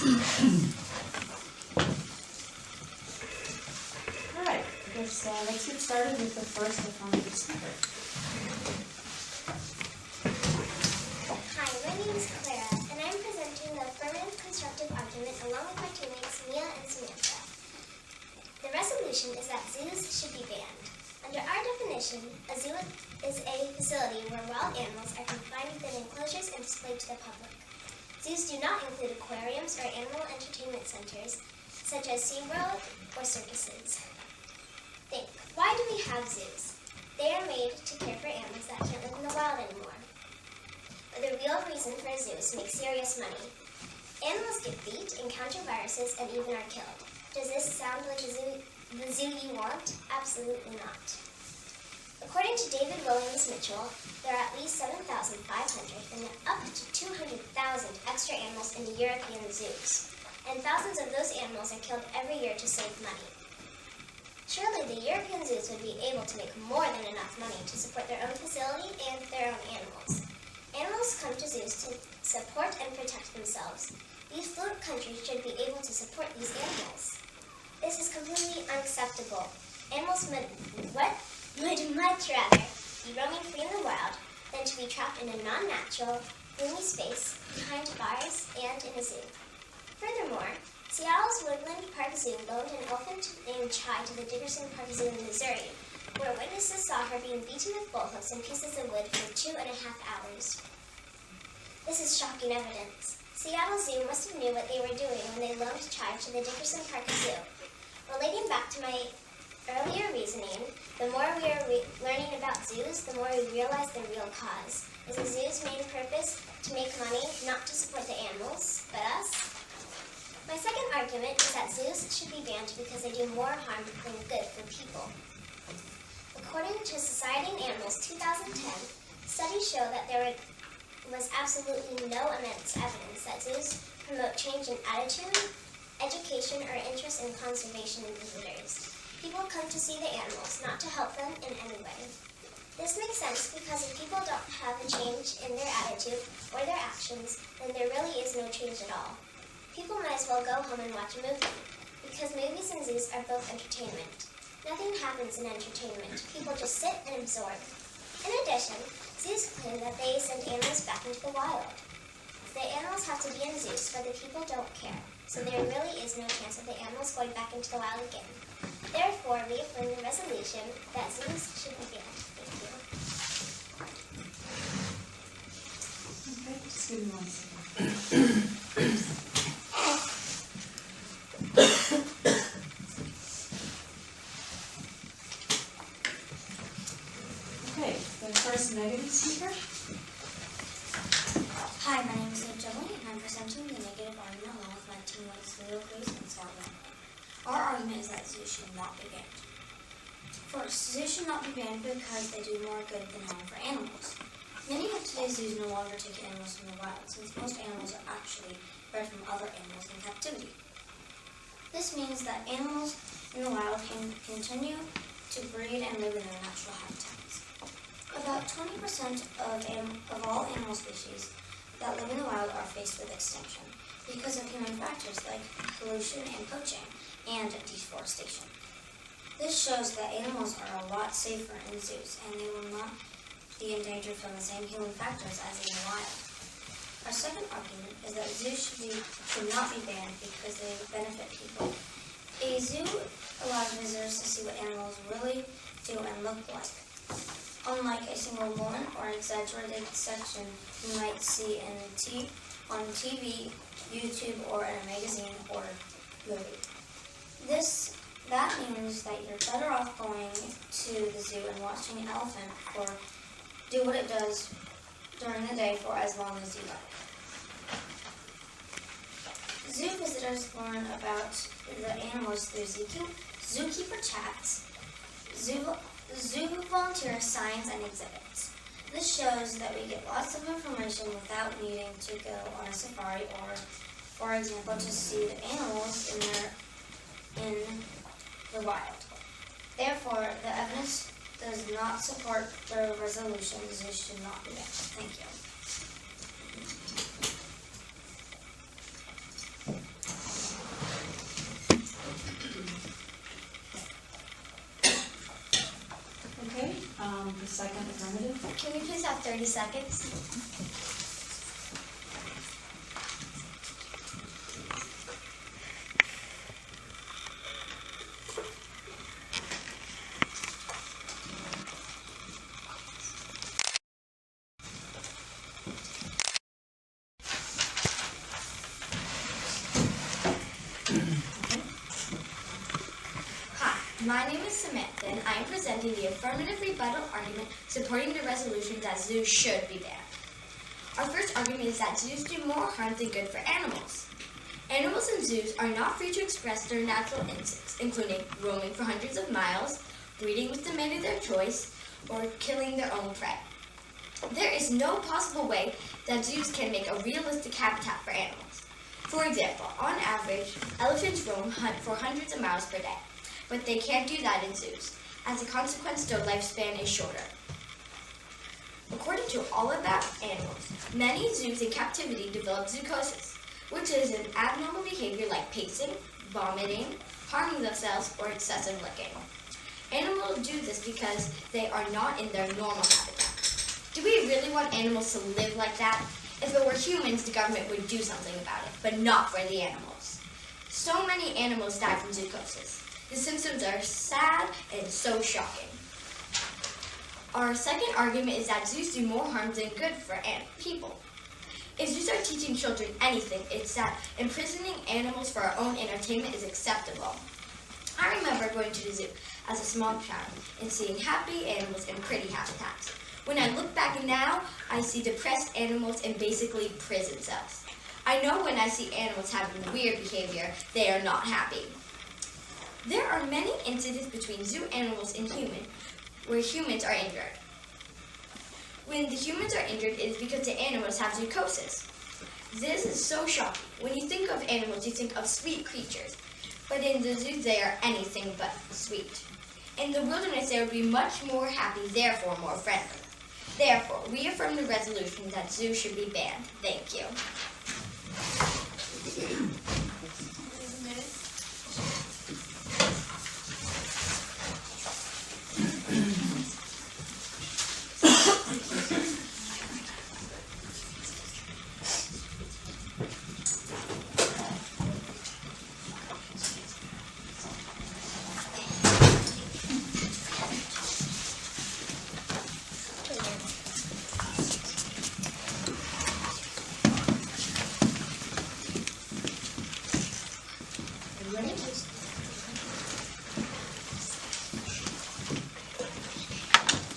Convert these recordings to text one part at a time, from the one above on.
All right, I guess let's get started with the first affirmative speaker. Hi, my name is Clara, and I'm presenting the affirmative constructive argument along with my teammates Mia and Samantha. The resolution is that zoos should be banned. Under our definition, a zoo is a facility where wild animals are confined within enclosures and displayed to the public. Zoos do not include aquariums or animal entertainment centers, such as SeaWorld or circuses. Think, why do we have zoos? They are made to care for animals that can't live in the wild anymore. But the real reason for a zoo is to make serious money. Animals get beat, encounter viruses, and even are killed. Does this sound like the zoo you want? Absolutely not. According to David Williams Mitchell, there are at least 7,500 and up to 200,000 extra animals in the European zoos, and thousands of those animals are killed every year to save money. Surely the European zoos would be able to make more than enough money to support their own facility and their own animals. Animals come to zoos to support and protect themselves. These fluid countries should be able to support these animals. This is completely unacceptable. Animals would much rather be roaming free in the wild than to be trapped in a non-natural, gloomy space behind bars and in a zoo. Furthermore, Seattle's Woodland Park Zoo loaned an elephant named Chai to the Dickerson Park Zoo in Missouri, where witnesses saw her being beaten with bullhooks and pieces of wood for 2.5 hours. This is shocking evidence. Seattle Zoo must have knew what they were doing when they loaned Chai to the Dickerson Park Zoo. Relating back to my earlier reasoning, the more we are learning about zoos, the more we realize the real cause. Is the zoo's main purpose to make money, not to support the animals, but us? My second argument is that zoos should be banned because they do more harm than good for people. According to Society and Animals 2010, studies show that there was absolutely no immense evidence that zoos promote change in attitude, education, or interest in conservation in visitors. People come to see the animals, not to help them in any way. This makes sense because if people don't have a change in their attitude or their actions, then there really is no change at all. People might as well go home and watch a movie, because movies and zoos are both entertainment. Nothing happens in entertainment. People just sit and absorb. In addition, zoos claim that they send animals back into the wild. The animals have to be in zoos, but the people don't care. So there really is no chance of the animals going back into the wild again. Therefore, we affirm the resolution that zoos should be banned. Thank you. Okay, just give me 1 second. Okay, the first negative speaker. Hi, my name is Joey, and I'm presenting the negative argument along with my teammates Leo Cruz and Scott Randall. Our argument is that zoos should not be banned. First, zoos should not be banned because they do more good than harm for animals. Many of today's zoos no longer take animals from the wild, since most animals are actually bred from other animals in captivity. This means that animals in the wild can continue to breed and live in their natural habitats. About 20% of all animal species that live in the wild are faced with extinction because of human factors like pollution and poaching and deforestation. This shows that animals are a lot safer in zoos and they will not be endangered from the same human factors as in the wild. Our second argument is that zoos should not be banned because they benefit people. A zoo allows visitors to see what animals really do and look like. Unlike a single one or exaggerated section you might see on TV, YouTube, or in a magazine or movie. That means that you're better off going to the zoo and watching an elephant or do what it does during the day for as long as you like. Zoo visitors learn about the animals through zookeeper chats, zoo volunteer signs, and exhibits. This shows that we get lots of information without needing to go on a safari or, for example, to see the animals in the wild. Therefore, the evidence does not support the resolution. Zoos should not be banned. Thank you. second affirmative. Can we please have 30 seconds? Hi, my name is Samantha, and I am presenting the affirmative rebuttal argument supporting the resolution that zoos should be banned. Our first argument is that zoos do more harm than good for animals. Animals in zoos are not free to express their natural instincts, including roaming for hundreds of miles, breeding with the mate of their choice, or killing their own prey. There is no possible way that zoos can make a realistic habitat for animals. For example, on average, elephants roam for hundreds of miles per day, but they can't do that in zoos. As a consequence, their lifespan is shorter. According to all about animals, many zoos in captivity develop zoochosis, which is an abnormal behavior like pacing, vomiting, harming themselves, or excessive licking. Animals do this because they are not in their normal habitat. Do we really want animals to live like that? If it were humans, the government would do something about it, but not for the animals. So many animals die from zoochosis. The symptoms are sad and so shocking. Our second argument is that zoos do more harm than good for people. If zoos are teaching children anything, it's that imprisoning animals for our own entertainment is acceptable. I remember going to the zoo as a small child and seeing happy animals in pretty habitats. When I look back now, I see depressed animals in basically prison cells. I know when I see animals having weird behavior, they are not happy. There are many incidents between zoo animals and humans where humans are injured. When the humans are injured, it is because the animals have zoochosis. This is so shocking. When you think of animals, you think of sweet creatures, but in the zoo, they are anything but sweet. In the wilderness, they would be much more happy, therefore more friendly. Therefore, we affirm the resolution that zoos should be banned. Thank you.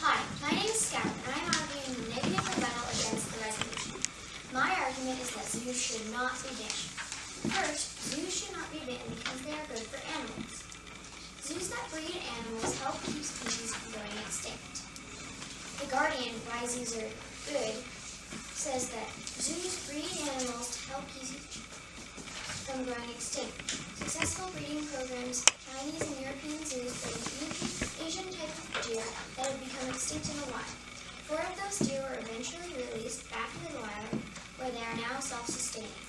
Hi, my name is Scout, and I am arguing the negative rebuttal against the resolution. My argument is that zoos should not be banned. First, zoos should not be banned because they are good for animals. Zoos that breed animals help keep species from going extinct. The Guardian, Why Zoos Are Good, says that zoos breed animals to help keep from going extinct. Successful breeding programs, Chinese and European zoos breed Asian type of deer that have become extinct in the wild. 4 of those deer were eventually released back into the wild, where they are now self-sustaining.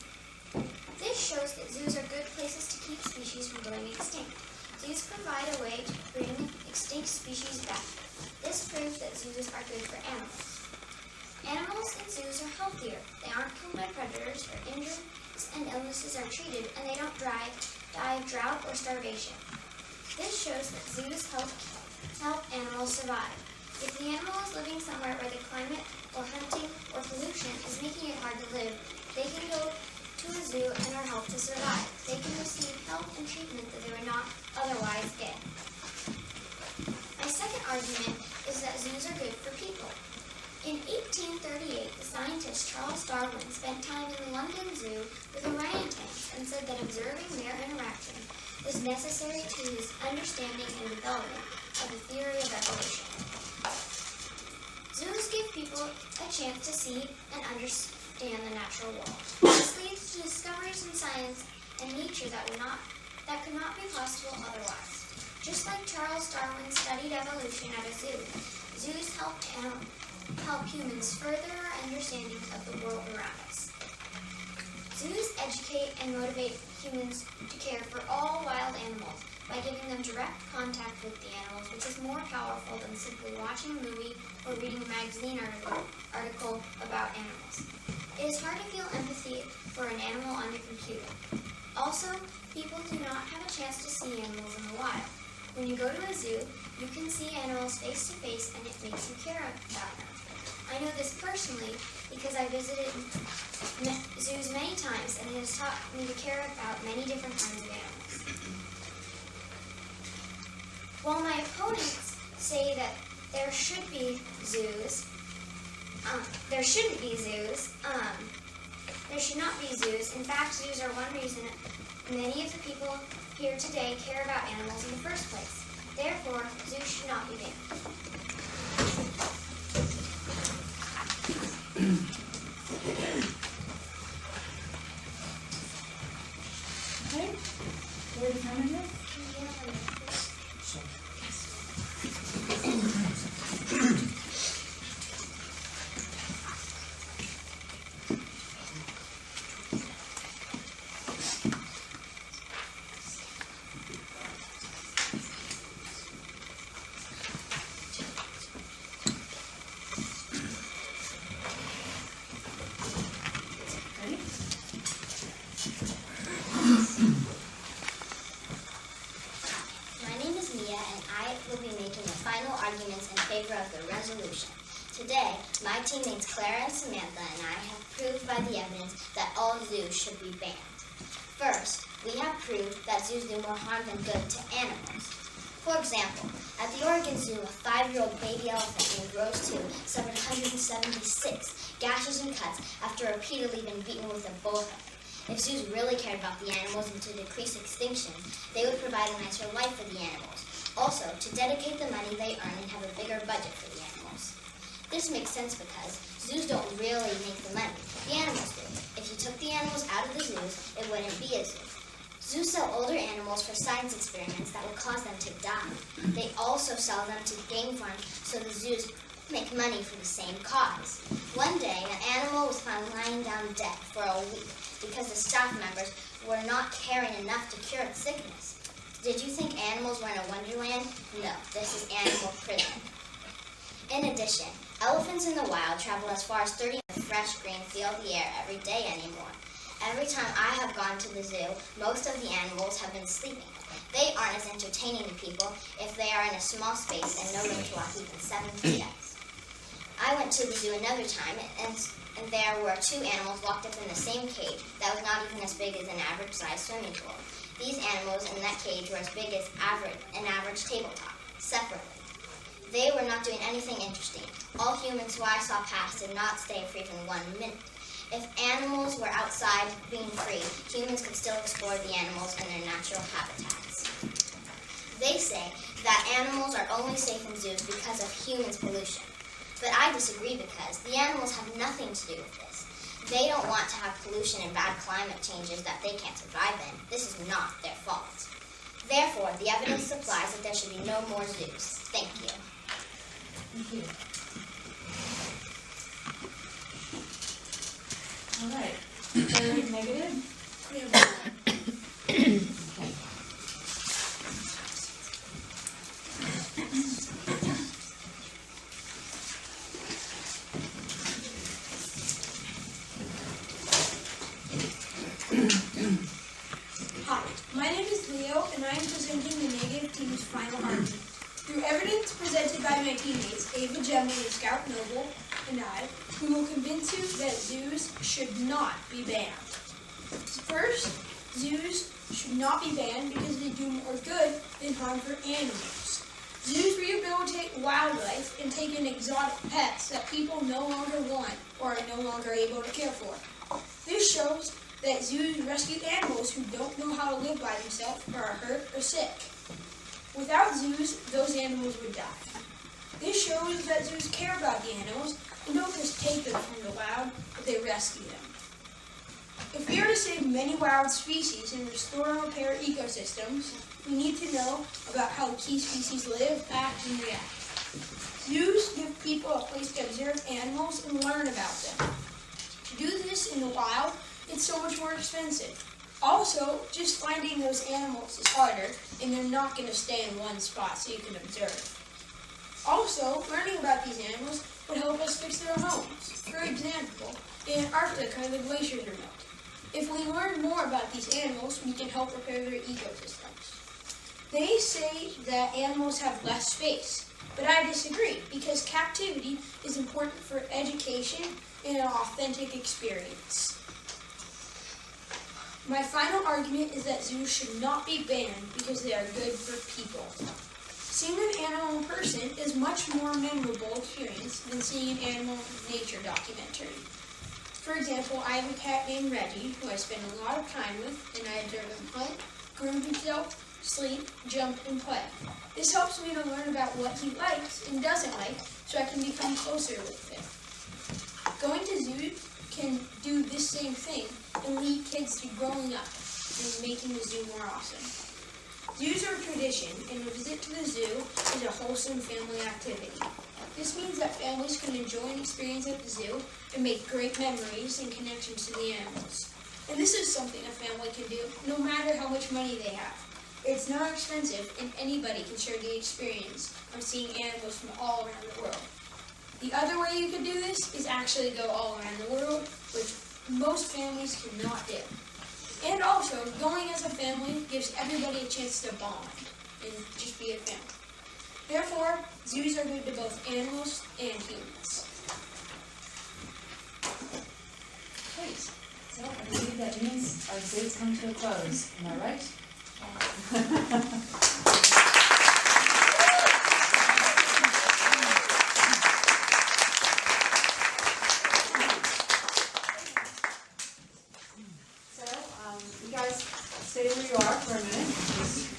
This shows that zoos are good places to keep species from going extinct. Zoos provide a way to bring extinct species back. This proves that zoos are good for animals. Animals in zoos are healthier. They aren't killed by predators or injured, and illnesses are treated, and they don't die of drought or starvation. This shows that zoos help animals survive. If the animal is living somewhere where the climate or hunting or pollution is making it hard to live, they can go to a zoo and are helped to survive. They can receive help and treatment that they would not otherwise get. My second argument is that zoos are good for people. In 1838, the scientist Charles Darwin spent time in the London Zoo with orangutans and said that observing their interaction was necessary to his understanding and development of the theory of evolution. Zoos give people a chance to see and understand the natural world. This leads to discoveries in science and nature that could not be possible otherwise. Just like Charles Darwin studied evolution at a zoo, zoos help humans further our understanding of the world around us. Zoos educate and motivate humans to care for all wild animals, by giving them direct contact with the animals, which is more powerful than simply watching a movie or reading a magazine article about animals. It is hard to feel empathy for an animal on your computer. Also, people do not have a chance to see animals in the wild. When you go to a zoo, you can see animals face to face and it makes you care about them. I know this personally because I visited zoos many times and it has taught me to care about many different kinds of animals. While my opponents say that there shouldn't be zoos, there should not be zoos. In fact, zoos are one reason many of the people here today care about animals in the first place. Therefore, zoos should not be banned. Okay, we're determined this? Ready? My name is Mia, and I will be making the final arguments in favor of the resolution. Today, my teammates Clara and Samantha and I have proved by the evidence that all zoos should be banned. First, we have proved that zoos do more harm than good to animals. For example, at the Oregon Zoo, a 5-year-old baby elephant named Rose 2 suffered 176 gashes and cuts after repeatedly being beaten with a bullhook. If zoos really cared about the animals and to decrease extinction, they would provide a nicer life for the animals. Also, to dedicate the money they earn and have a bigger budget for the animals. This makes sense because zoos don't really make the money. The animals do. If you took the animals out of the zoos, it wouldn't be a zoo. Zoos sell older animals for science experiments that would cause them to die. They also sell them to game farms so the zoos make money for the same cause. One day, an animal was found lying down dead for a week because the staff members were not caring enough to cure its sickness. Did you think animals were in a wonderland? No, this is animal prison. In addition, elephants in the wild travel as far as 30 miles of fresh green fill the air every day anymore. Every time I have gone to the zoo, most of the animals have been sleeping. They aren't as entertaining to people if they are in a small space and no room to walk even 7 steps. I went to the zoo another time, and there were 2 animals locked up in the same cage that was not even as big as an average-sized swimming pool. These animals in that cage were as big as an average tabletop, separately. They were not doing anything interesting. All humans who I saw pass did not stay for even 1 minute. If animals were outside being free, humans could still explore the animals in their natural habitats. They say that animals are only safe in zoos because of humans' pollution. But I disagree because the animals have nothing to do with this. They don't want to have pollution and bad climate changes that they can't survive in. This is not their fault. Therefore, the evidence supplies that there should be no more zoos. Thank you. Thank you. All right. Third negative? Okay. Hi, my name is Leo, and I am presenting the negative team's final argument. Through evidence presented by my teammates, Ava Gemley and Scout Noble, and I, we will convince you that zoos should not be banned. First, zoos should not be banned because they do more good than harm for animals. Zoos rehabilitate wildlife and take in exotic pets that people no longer want or are no longer able to care for. This shows that zoos rescue animals who don't know how to live by themselves or are hurt or sick. Without zoos, those animals would die. This shows that zoos care about the animals and don't just take them from the wild, but they rescue them. If we are to save many wild species and restore and repair ecosystems, we need to know about how key species live, act, and react. Zoos give people a place to observe animals and learn about them. To do this in the wild, it's so much more expensive. Also, just finding those animals is harder, and they're not going to stay in one spot so you can observe. Also, learning about these animals would help us fix their homes. For example, in Antarctica, the glaciers are melting. If we learn more about these animals, we can help repair their ecosystems. They say that animals have less space, but I disagree because captivity is important for education and an authentic experience. My final argument is that zoos should not be banned because they are good for people. Seeing an animal in person is much more memorable experience than seeing an animal nature documentary. For example, I have a cat named Reggie, who I spend a lot of time with, and I observe him hunt, groom himself, sleep, jump, and play. This helps me to learn about what he likes and doesn't like, so I can become closer with him. Going to zoos can do this same thing and lead kids to growing up and making the zoo more awesome. Zoos are a tradition, and a visit to the zoo is a wholesome family activity. This means that families can enjoy an experience at the zoo and make great memories and connections to the animals. And this is something a family can do no matter how much money they have. It's not expensive, and anybody can share the experience of seeing animals from all around the world. The other way you could do this is actually go all around the world, which most families cannot do. And also, going as a family gives everybody a chance to bond and just be a family. Therefore, zoos are good to both animals and humans. Great. So I believe that means our debate's come to a close. Am I right? You guys stay where you are for a minute.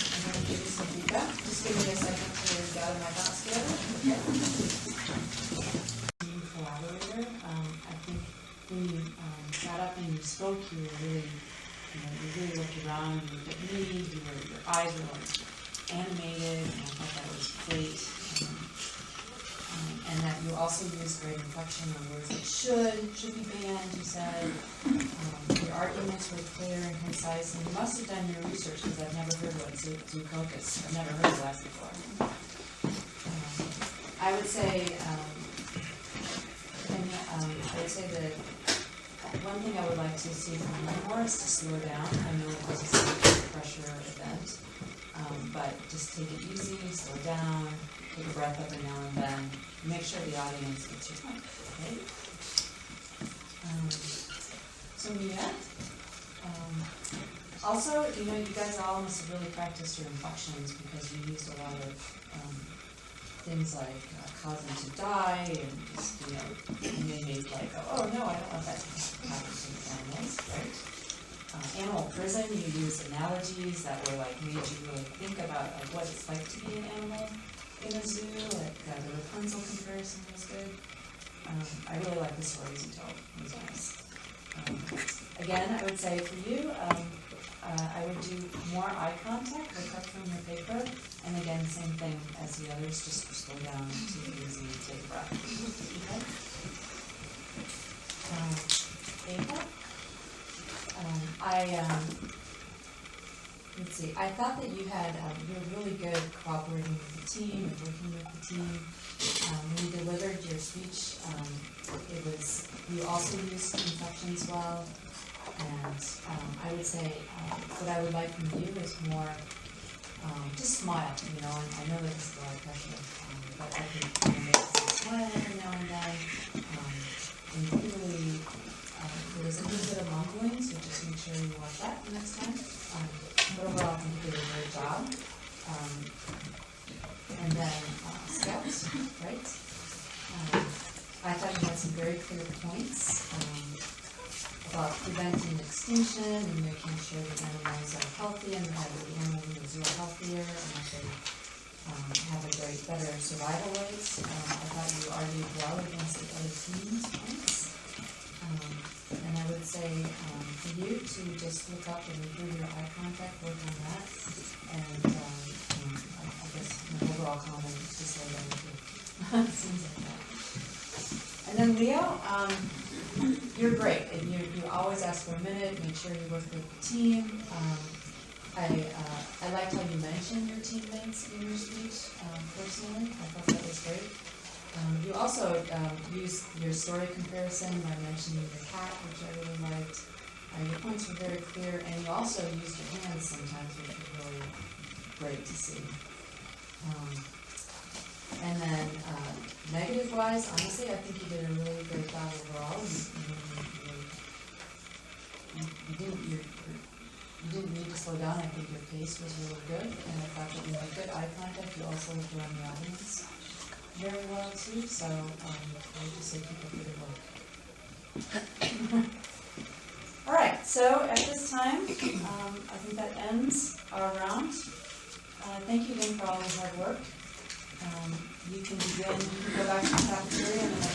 I'm going to give you some feedback. Just give me a second to gather my thoughts together. Okay. Team collaborator. I think when you got up and you spoke, you really looked around. You looked at me. Your eyes were like animated, and I thought that was great. And that you also used great inflection on words like should be banned, you said. Your arguments were clear and concise, and you must have done your research because I've never heard what zoococcus. I've never heard of that before. I would say, that one thing I would like to see from you more is to slow down. I know it was a pressure event, but just take it easy, slow down. Take a breath every now and then. Make sure the audience gets your point. Okay. So Mia, also, you guys all must have really practiced your inflections because you used a lot of things like cause them to die, and just and they made like, oh no, I don't want that to happen to animals, right? Animal prison, you used analogies that were like made you really think about what it's like to be an animal in a zoo, like the Rapunzel comparison was good. I really like the stories you told. It was nice. Again, I would say for you, I would do more eye contact, look up from your paper, and again, same thing as the others, just slow down, take it easy, take a breath. Okay? Ava? Let's see, I thought that you were really good cooperating with the team and working with the team. When you delivered your speech, you also used inflections well. And I would say what I would like from you is more, just smile, and I know that this is a lot of pressure, but I think make some smile every now and then. And clearly, there was a little bit of mumbling, so just make sure you watch that the next time. But overall, I think you did a great job. And then Scouts, right? I thought you had some very clear points about preventing extinction and making sure that animals are healthy and that the animals in the zoo are healthier and that they have better survival rates. I thought you argued well against the other teams' points. And I would say for you to just look up and improve your eye contact, work on that, and I guess my overall comment is to say that it seems like that. And then Leo, you're great, and you always ask for a minute, make sure you work with the team. I liked how you mentioned your teammates in your speech, personally. I thought that was great. You also used your story comparison by mentioning the cat, which I really liked. Your points were very clear, and you also used your hands sometimes, which was really great to see. And then negative-wise, honestly, I think you did a really great job overall. You didn't need to slow down. I think your pace was really good, and I thought that you had good eye contact. You also looked around the audience very well too. So I would just say keep up the good work. All right. So at this time, I think that ends our round. Thank you again for all your hard work. You can go back to the cafeteria and then